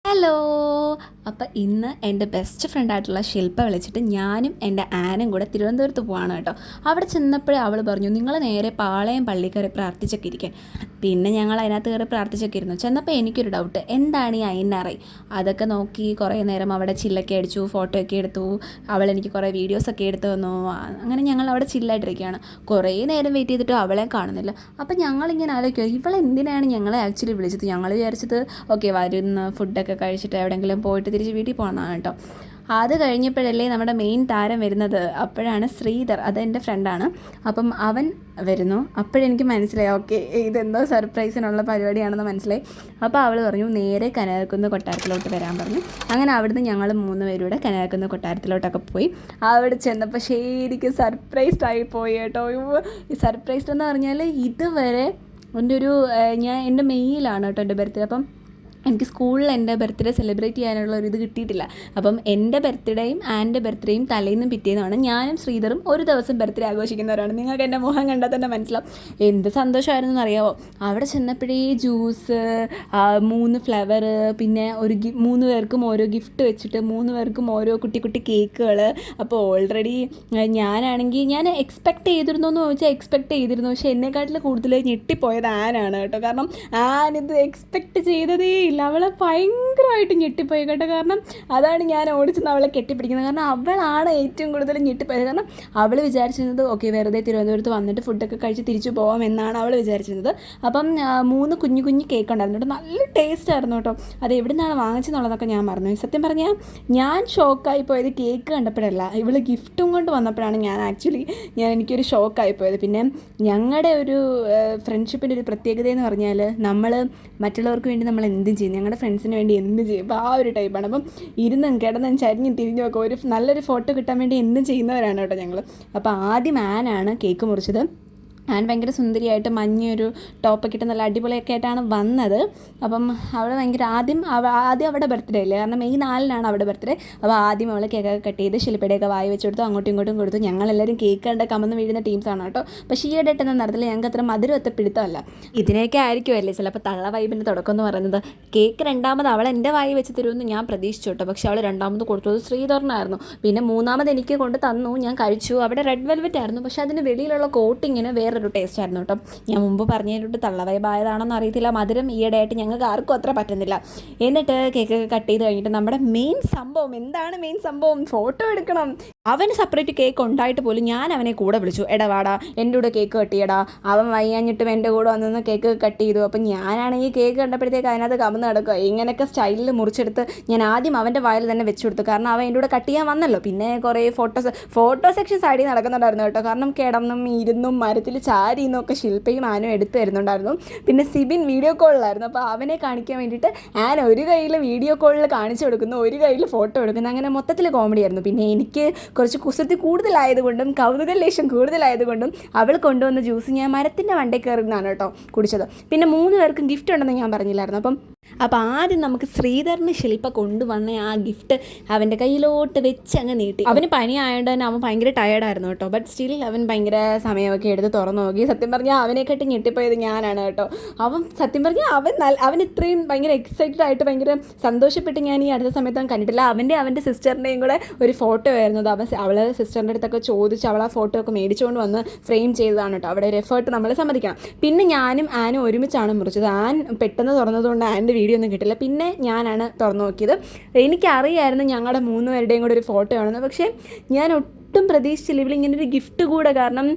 Hello. അപ്പോൾ ഇന്ന് എൻ്റെ ബെസ്റ്റ് ഫ്രണ്ടായിട്ടുള്ള ശില്പ വിളിച്ചിട്ട് ഞാനും എൻ്റെ ആനും കൂടെ തിരുവനന്തപുരത്ത് പോവാണ് കേട്ടോ. അവിടെ ചെന്നപ്പോഴേ അവൾ പറഞ്ഞു, നിങ്ങൾ നേരെ പാളയം പള്ളി കയറി പ്രാർത്ഥിച്ചൊക്കെ ഇരിക്കാൻ. പിന്നെ ഞങ്ങൾ അതിനകത്ത് കയറി പ്രാർത്ഥിച്ചൊക്കെ ഇരുന്നു. ചെന്നപ്പോൾ എനിക്കൊരു ഡൗട്ട്, എന്താണ് ഈ ഐനറൈ? അതൊക്കെ നോക്കി കുറേ നേരം അവിടെ ചില്ലൊക്കെ അടിച്ചു, ഫോട്ടോ ഒക്കെ എടുത്തു. അവളെനിക്ക് കുറേ വീഡിയോസൊക്കെ എടുത്തു തന്നു. അങ്ങനെ ഞങ്ങൾ അവിടെ ചില്ലായിട്ടിരിക്കുകയാണ്. കുറേ നേരം വെയിറ്റ് ചെയ്തിട്ടും അവളെ കാണുന്നില്ല. അപ്പോൾ ഞങ്ങളിങ്ങനെ ആലോചിക്കുക, ഇവളെന്തിനാണ് ഞങ്ങളെ ആക്ച്വലി വിളിച്ചത്? ഞങ്ങൾ വിചാരിച്ചത് ഓക്കെ വരുന്ന ഫുഡൊക്കെ കഴിച്ചിട്ട് എവിടെയെങ്കിലും പോയിട്ട് തിരിച്ച് വീട്ടിൽ പോകുന്നതാണ് കേട്ടോ. അത് കഴിഞ്ഞപ്പോഴല്ലേ നമ്മുടെ മെയിൻ താരം വരുന്നത്. അപ്പോഴാണ് ശ്രീധർ, അതെൻ്റെ ഫ്രണ്ടാണ്. അപ്പം അവൻ വരുന്നു. അപ്പോഴെനിക്ക് മനസ്സിലായി ഓക്കെ ഇതെന്തോ സർപ്രൈസിനുള്ള പരിപാടിയാണെന്ന് മനസ്സിലായി. അപ്പോൾ അവൾ പറഞ്ഞു നേരെ കനകക്കുന്ന് കൊട്ടാരത്തിലോട്ട് വരാൻ പറഞ്ഞു. അങ്ങനെ അവിടുന്ന് ഞങ്ങൾ 3 പേരൂടെ കനകക്കുന്ന് കൊട്ടാരത്തിലോട്ടൊക്കെ പോയി. അവിടെ ചെന്നപ്പോൾ ശരിക്കും സർപ്രൈസ്ഡ് പോയി കേട്ടോ. ഈ സർപ്രൈസ്ഡ് എന്ന് പറഞ്ഞാൽ ഇതുവരെ എൻ്റെ മെയിലാണ് കേട്ടോ എൻ്റെ ബർത്ത്ഡേ. അപ്പം എനിക്ക് സ്കൂളിൽ എൻ്റെ ബർത്ത്ഡേ സെലിബ്രേറ്റ് ചെയ്യാനുള്ള ഒരു ഇത് കിട്ടിയിട്ടില്ല. അപ്പം എൻ്റെ ബർത്ത്ഡേയും ആൻ്റെ ബർത്ത്ഡേയും തലേന്നും പിറ്റേന്നുമാണ്. ഞാനും ശ്രീധറും ഒരു ദിവസം ബർത്ത്ഡേ ആഘോഷിക്കുന്നവരാണ്. നിങ്ങൾക്ക് എൻ്റെ മുഖം കണ്ടാൽ തന്നെ മനസ്സിലാവും എന്ത് സന്തോഷമായിരുന്നു എന്നറിയാമോ. അവിടെ ചെന്നപ്പോഴേ ജ്യൂസ്, 3 ഫ്ലവർ, പിന്നെ 3 പേർക്കും ഓരോ ഗിഫ്റ്റ് വെച്ചിട്ട് 3 പേർക്കും ഓരോ കുട്ടി കുട്ടി കേക്കുകൾ. അപ്പോൾ ഓൾറെഡി ഞാൻ എക്സ്പെക്റ്റ് ചെയ്തിരുന്നു എന്ന് ചോദിച്ചാൽ എക്സ്പെക്റ്റ് ചെയ്തിരുന്നു. പക്ഷേ എന്നെക്കാട്ടിൽ കൂടുതൽ ഞെട്ടിപ്പോയത് ആനാണ് കേട്ടോ. കാരണം ആനിത് എക്സ്പെക്റ്റ് ചെയ്തതേ ഇല്ല. അവളെ ഭയങ്കരമായിട്ട് ഞെട്ടിപ്പോയി കേട്ടോ. കാരണം അതാണ് ഞാൻ ഓടിച്ചെന്ന് അവളെ കെട്ടിപ്പിടിക്കുന്നത്. കാരണം അവളാണ് ഏറ്റവും കൂടുതൽ ഞെട്ടിപ്പോയത്. കാരണം അവൾ വിചാരിച്ചിരുന്നത് ഓക്കെ വെറുതെ തിരുവനന്തപുരത്ത് വന്നിട്ട് ഫുഡൊക്കെ കഴിച്ച് തിരിച്ചു പോകാം എന്നാണ് അവൾ വിചാരിച്ചിരുന്നത്. അപ്പം 3 കുഞ്ഞു കുഞ്ഞു കേക്ക് ഉണ്ടായിരുന്നു കേട്ടോ. നല്ല ടേസ്റ്റ് ആയിരുന്നു കേട്ടോ. അത് എവിടെ നിന്നാണ് വാങ്ങിച്ചെന്നുള്ളതൊക്കെ ഞാൻ മറന്നു. സത്യം പറഞ്ഞാൽ ഞാൻ ഷോക്കായി പോയത് കേക്ക് കണ്ടപ്പോഴല്ല, ഇവൾ ഗിഫ്റ്റും കൊണ്ട് വന്നപ്പോഴാണ് എനിക്കൊരു ഷോക്കായി പോയത്. പിന്നെ ഞങ്ങളുടെ ഒരു ഫ്രണ്ട്ഷിപ്പിൻ്റെ ഒരു പ്രത്യേകത എന്ന് പറഞ്ഞാൽ നമ്മൾ മറ്റുള്ളവർക്ക് വേണ്ടി നമ്മൾ എന്തും ചെയ്യും. ഞങ്ങളുടെ ഫ്രണ്ട്സിന് വേണ്ടി എന്തും ചെയ്യും. അപ്പോൾ ആ ഒരു ടൈപ്പാണ്. അപ്പം ഇരുന്നും കിടന്നും ചരിഞ്ഞും തിരിഞ്ഞും ഒക്കെ നല്ലൊരു ഫോട്ടോ കിട്ടാൻ വേണ്ടി എന്തും ചെയ്യുന്നവരാണ് കേട്ടോ ഞങ്ങൾ. അപ്പോൾ ആദ്യം ആനാണ് കേക്ക് മുറിച്ചത്. ഞാൻ ഭയങ്കര സുന്ദരിയായിട്ട് മഞ്ഞൊരു ടോപ്പൊക്കെ ഇട്ട് നല്ല അടിപൊളിയൊക്കെ ആയിട്ടാണ് വന്നത്. അപ്പം അവൾ ആദ്യം അവിടെ ബർത്ത്ഡേ ഇല്ലേ, കാരണം മെയ് 4-നാണ് അവിടെ ബർത്ത്ഡേ. അപ്പോൾ ആദ്യം അവൾ കേക്കൊക്കെ കട്ട് ചെയ്ത് ശില്പയുടെയൊക്കെ വായി വെച്ച് കൊടുത്തു, അങ്ങോട്ടും ഇങ്ങോട്ടും കൊടുത്തു. ഞങ്ങളെല്ലാവരും കേക്ക് കണ്ട് കമന്ന് വീഴുന്ന ടീംസാണ് കേട്ടോ. പക്ഷേ ഈയിടെ ഇട്ടെന്ന നടത്തില്ല, ഞങ്ങൾക്ക് അത്ര മധുരമൊത്ത പിടുത്തമല്ല. ഇതിനെയൊക്കെ ആയിരിക്കുമല്ലേ ചിലപ്പോൾ തള്ള വൈബിൻ്റെ തുടക്കം എന്ന് പറയുന്നത്. കേക്ക് രണ്ടാമത് അവൾ എൻ്റെ വായി വെച്ച് തരുമെന്ന് ഞാൻ പ്രതീക്ഷിച്ചു കേട്ടോ. പക്ഷേ അവൾ രണ്ടാമത് കൊടുത്തത് ശ്രീധറിനായിരുന്നു. പിന്നെ 3-മത് എനിക്ക് കൊണ്ട് തന്നു, ഞാൻ കഴിച്ചു. അവിടെ റെഡ് വെൽവെറ്റ് ആയിരുന്നു. പക്ഷേ അതിന് വെളിയിലുള്ള കോട്ടിങ്ങിന് വേറൊരു ടേസ്റ്റ് ആയിരുന്നു കേട്ടോ. ഞാൻ മുമ്പ് പറഞ്ഞതിട്ട് തള്ളവൈബായതാണെന്ന് അറിയത്തില്ല. മധുരം ഈയിടെയായിട്ട് ഞങ്ങൾക്ക് ആർക്കും അത്ര പറ്റുന്നില്ല. എന്നിട്ട് കേക്ക് കട്ട് ചെയ്ത് കഴിഞ്ഞിട്ട് നമ്മുടെ മെയിൻ സംഭവം എന്താണ്? മെയിൻ സംഭവം ഫോട്ടോ എടുക്കണം. അവന് സെപ്പറേറ്റ് കേക്ക് ഉണ്ടായിട്ട് പോലും ഞാൻ അവനെ കൂടെ വിളിച്ചു. എടാ വാടാ എൻ്റെ കൂടെ കേക്ക് കട്ട് ചെയ്യടാ. അവൻ വയ്യാഞ്ഞിട്ടും എൻ്റെ കൂടെ വന്ന് കേക്ക് കട്ട് ചെയ്തു. അപ്പം ഞാനാണെങ്കിൽ കേക്ക് കണ്ടപ്പോഴത്തേക്ക് അതിനകത്ത് കമന്ന് കിടക്കുക. ഇങ്ങനെയൊക്കെ സ്റ്റൈലിൽ മുറിച്ചെടുത്ത് ഞാൻ ആദ്യം അവൻ്റെ വായിൽ തന്നെ വെച്ച് കൊടുത്തു. കാരണം അവൻ എൻ്റെ കൂടെ കട്ട് ചെയ്യാൻ വന്നല്ലോ. പിന്നെ കുറേ ഫോട്ടോ സെക്ഷൻ സൈഡിൽ നടക്കുന്നുണ്ടായിരുന്നു കേട്ടോ. കാരണം കിടന്നും ഇരുന്നും മരത്തിൽ ചാരിന്നൊക്കെ ശില്പയും ആനും എടുത്ത് തരുന്നുണ്ടായിരുന്നു. പിന്നെ സിബിൻ വീഡിയോ കോളിലായിരുന്നു. അപ്പോൾ അവനെ കാണിക്കാൻ വേണ്ടിയിട്ട് ആൻ ഒരു കയ്യിൽ വീഡിയോ കോളിൽ കാണിച്ചു കൊടുക്കുന്നു, ഒരു കയ്യിൽ ഫോട്ടോ എടുക്കുന്നു. അങ്ങനെ മൊത്തത്തിൽ കോമഡി ആയിരുന്നു. പിന്നെ എനിക്ക് കുറച്ച് കുസൃതി കൂടുതലായതുകൊണ്ടും കൗതുക ലേശം കൂടുതലായതുകൊണ്ടും അവൾ കൊണ്ടുവന്ന ജ്യൂസ് ഞാൻ മരത്തിൻ്റെ വണ്ടേ കയറുന്നതാണ് കേട്ടോ കുടിച്ചത്. പിന്നെ 3 പേർക്കും ഗിഫ്റ്റ് ഉണ്ടെന്ന് ഞാൻ പറഞ്ഞില്ലായിരുന്നു. അപ്പോൾ ആദ്യം നമുക്ക് ശ്രീധറിന് ശില്പ കൊണ്ടുവന്ന ആ ഗിഫ്റ്റ് അവൻ്റെ കയ്യിലോട്ട് വെച്ച് അങ്ങ് നീട്ടി. അവന് പനി ആയതുകൊണ്ട് തന്നെ അവൻ ഭയങ്കര ടയേർഡായിരുന്നു കേട്ടോ. ബട്ട് സ്റ്റിൽ അവൻ ഭയങ്കര സമയമൊക്കെ എടുത്ത് തുറന്നു നോക്കി. സത്യം പറഞ്ഞാൽ അവനെക്കാട്ടി ഞെട്ടിപ്പോയത് ഞാനാണ് കേട്ടോ. സത്യം പറഞ്ഞാൽ അവൻ ഇത്രയും ഭയങ്കര എക്സൈറ്റഡ് ആയിട്ട് ഭയങ്കര സന്തോഷപ്പെട്ട് ഞാൻ ഈ അടുത്ത സമയത്ത് അവൻ കണ്ടിട്ടില്ല. അവൻ്റെ സിസ്റ്ററിൻ്റെയും കൂടെ ഒരു ഫോട്ടോ ആയിരുന്നത്. അവൾ സിസ്റ്ററിൻ്റെ അടുത്തൊക്കെ ചോദിച്ച് അവൾ ആ ഫോട്ടോ ഒക്കെ മേടിച്ചുകൊണ്ട് വന്ന് ഫ്രെയിം ചെയ്തതാണ് കേട്ടോ. അവിടെ ഒരു എഫേർട്ട് നമ്മൾ സമ്മതിക്കണം. പിന്നെ ഞാനും ആനും ഒരുമിച്ചാണ് മുറിച്ചത്. ആൻ പെട്ടെന്ന് തുറന്നതുകൊണ്ട് ആൻ്റെ വീഡിയോ ഒന്നും കിട്ടില്ല. പിന്നെ ഞാനാണ് തുറന്നു നോക്കിയത്. എനിക്കറിയായിരുന്നു ഞങ്ങളുടെ 3 പേരുടെയും കൂടെ ഒരു ഫോട്ടോ ആണെന്ന്. പക്ഷേ ഞാൻ ഒട്ടും പ്രതീക്ഷിച്ചില്ല ഇവളിങ്ങനൊരു ഗിഫ്റ്റ് കൂടെ. കാരണം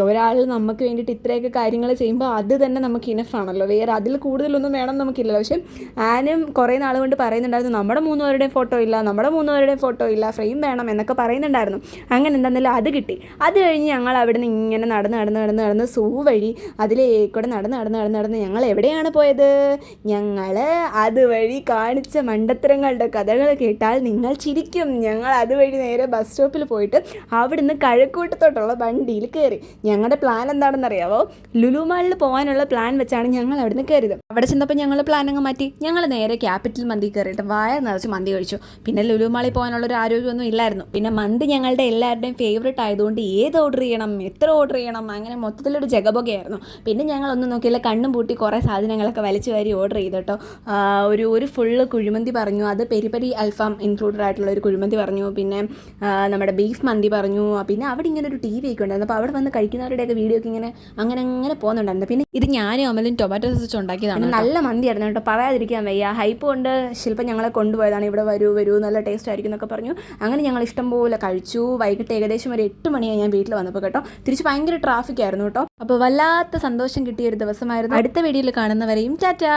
ഒരാൾ നമുക്ക് വേണ്ടിയിട്ട് ഇത്രയൊക്കെ കാര്യങ്ങൾ ചെയ്യുമ്പോൾ അത് തന്നെ നമുക്ക് ഇനഫാണല്ലോ. വേറെ അതിൽ കൂടുതലൊന്നും വേണം നമുക്കില്ലല്ലോ. പക്ഷേ ആനും കുറേ നാൾ കൊണ്ട് പറയുന്നുണ്ടായിരുന്നു നമ്മുടെ 3 പേരുടെയും ഫോട്ടോ ഇല്ല, ഫ്രെയിം വേണം എന്നൊക്കെ പറയുന്നുണ്ടായിരുന്നു. അങ്ങനെ എന്താണെന്നല്ലോ അത് കിട്ടി. അത് കഴിഞ്ഞ് ഞങ്ങൾ അവിടെ നിന്ന് ഇങ്ങനെ നടന്ന് സൂ വഴി അതിലേക്കൂടെ നടന്ന് ഞങ്ങൾ എവിടെയാണ് പോയത്? ഞങ്ങൾ അതുവഴി കാണിച്ച മണ്ടത്തരങ്ങളുടെ കഥകൾ കേട്ടാൽ നിങ്ങൾ ചിരിക്കും. ഞങ്ങൾ അതുവഴി നേരെ ബസ് സ്റ്റോപ്പിൽ പോയിട്ട് അവിടുന്ന് കഴക്കൂട്ടത്തോട്ടുള്ള വണ്ടിയിൽ കയറി. ഞങ്ങളുടെ പ്ലാൻ എന്താണെന്നറിയാവോ? ലുലു മാളിൽ പോകാനുള്ള പ്ലാൻ വെച്ചാണ് ഞങ്ങൾ അവിടുന്ന് കയറിയത്. അവിടെ ചെന്നപ്പോൾ ഞങ്ങൾ പ്ലാൻ അങ്ങ് മാറ്റി. ഞങ്ങൾ നേരെ ക്യാപിറ്റൽ മന്തി കയറിയിട്ട് വയർ നിറച്ച് മന്തി കഴിച്ചു. പിന്നെ ലുലു മാളിൽ പോകാനുള്ളൊരു ആരോഗ്യമൊന്നും ഇല്ലായിരുന്നു. പിന്നെ മന്തി ഞങ്ങളുടെ എല്ലാവരുടെയും ഫേവറേറ്റ് ആയതുകൊണ്ട് ഏത് ഓർഡർ ചെയ്യണം, എത്ര ഓർഡർ ചെയ്യണം, അങ്ങനെ മൊത്തത്തിലൊരു ജഗബൊഗയായിരുന്നു. പിന്നെ ഞങ്ങളൊന്നും നോക്കിയില്ല, കണ്ണും പൂട്ടി കുറേ സാധനങ്ങളൊക്കെ വലിച്ചു വാരി ഓർഡർ ചെയ്തു കേട്ടോ. ഒരു ഫുള്ള് കുഴിമന്തി പറഞ്ഞു, അത് പെരി പെരി അൽഫാം ഇൻക്ലൂഡഡ് ആയിട്ടുള്ള ഒരു കുഴിമന്തി പറഞ്ഞു. പിന്നെ നമ്മുടെ ബീഫ് മന്തി പറഞ്ഞു. പിന്നെ അവിടെ ഇങ്ങനെ ഒരു TV ഒക്കെ ഉണ്ടായിരുന്നു. അപ്പോൾ അവിടെ വന്ന് കഴിക്കുന്നവരുടെയൊക്കെ വീഡിയോ ഒക്കെ ഇങ്ങനെ അങ്ങനെ പോകുന്നുണ്ടായിരുന്നു. പിന്നെ ഇത് ഞാനും അമലും ടൊമാറ്റോ സോസ് ഉണ്ടാക്കിയതാണ്. നല്ല മന്തിയായിരുന്നു കേട്ടോ, പറയാതിരിക്കാൻ വയ്യ. ഹൈപ്പ് കൊണ്ട് ശില്പം ഞങ്ങളെ കൊണ്ടുപോയതാണ്. ഇവിടെ വരൂ നല്ല ടേസ്റ്റ് ആയിരിക്കും എന്നൊക്കെ പറഞ്ഞു. അങ്ങനെ ഞങ്ങൾ ഇഷ്ടംപോലെ കഴിച്ചു. വൈകിട്ട് ഏകദേശം ഒരു 8 മണിയായി ഞാൻ വീട്ടിൽ വന്നപ്പോൾ കേട്ടോ. തിരിച്ച് ഭയങ്കര ട്രാഫിക് ആയിരുന്നു കേട്ടോ. അപ്പോൾ വല്ലാത്ത സന്തോഷം കിട്ടിയ ഒരു ദിവസമായിരുന്നു. അടുത്ത വീഡിയോയിൽ കാണുന്നവരെയും ടാറ്റാ.